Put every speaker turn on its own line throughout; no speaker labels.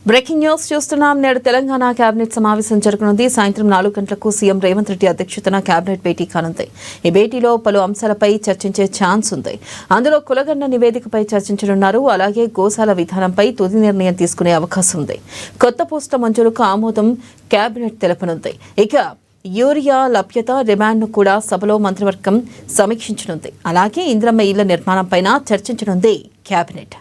Breaking news చూస్తున్నాం. నేడు Telangana cabinet సమావేశం జరగనుంది. సాయంత్రం 4 గంటలకు సీఎం రేవంత్ రెడ్డి అధ్యక్షతన కేబినెట్ భేటీ కానుంది. ఈ భేటీలో పలు అంశాలపై చర్చించే ఛాన్స్ ఉంది. అందులో కులగణన నివేదికపై చర్చించనున్నారు. అలాగే గోశాల విధానంపై తుది నిర్ణయం తీసుకునే అవకాశం ఉంది. కొత్త పోస్టుల మంజూరుకు ఆమోదం కేబినెట్ తెలపనుంది. ఇక యూరియా లభ్యత డిమాండ్ను కూడా సభలో మంత్రివర్గం సమీక్షించనుంది. అలాగే ఇందిరమ్మ ఇళ్ల నిర్మాణంపై చర్చించనుంది కేబినెట్.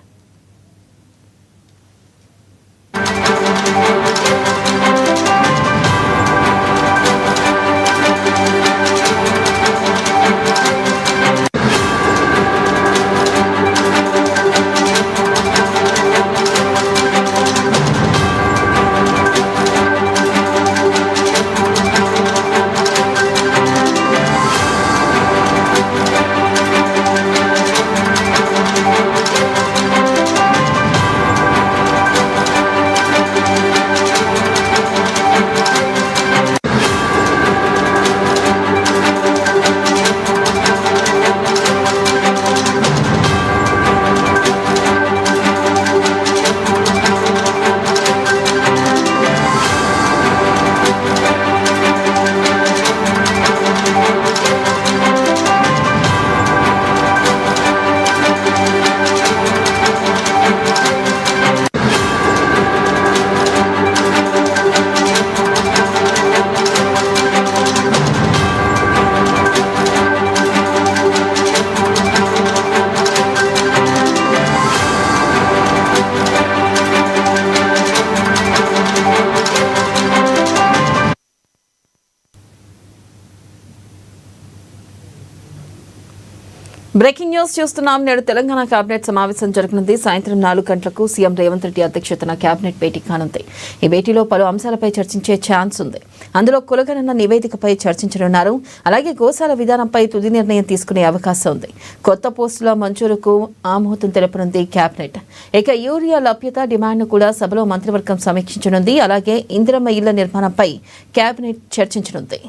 బ్రేకింగ్ న్యూస్ చూస్తున్నాం. నేడు తెలంగాణ కేబినెట్ సమావేశం జరగనుంది. సాయంత్రం 4 గంటలకు సీఎం రేవంత్ రెడ్డి అధ్యక్షతన కేబినెట్ భేటీ కానుంది. ఈ భేటీలో పలు అంశాలపై చర్చించే ఛాన్స్ ఉంది. అందులో కులగణన నివేదికపై చర్చించనున్నారు. అలాగే గోశాల విధానంపై తుది నిర్ణయం తీసుకునే అవకాశం ఉంది. కొత్త పోస్టుల మంజూరుకు ఆమోదం తెలపనుంది కేబినెట్. ఇక యూరియా లభ్యత డిమాండ్ను కూడా సభలో మంత్రివర్గం సమీక్షించనుంది. అలాగే ఇందిరమ్మ ఇళ్ల నిర్మాణంపై కేబినెట్ చర్చించనుంది.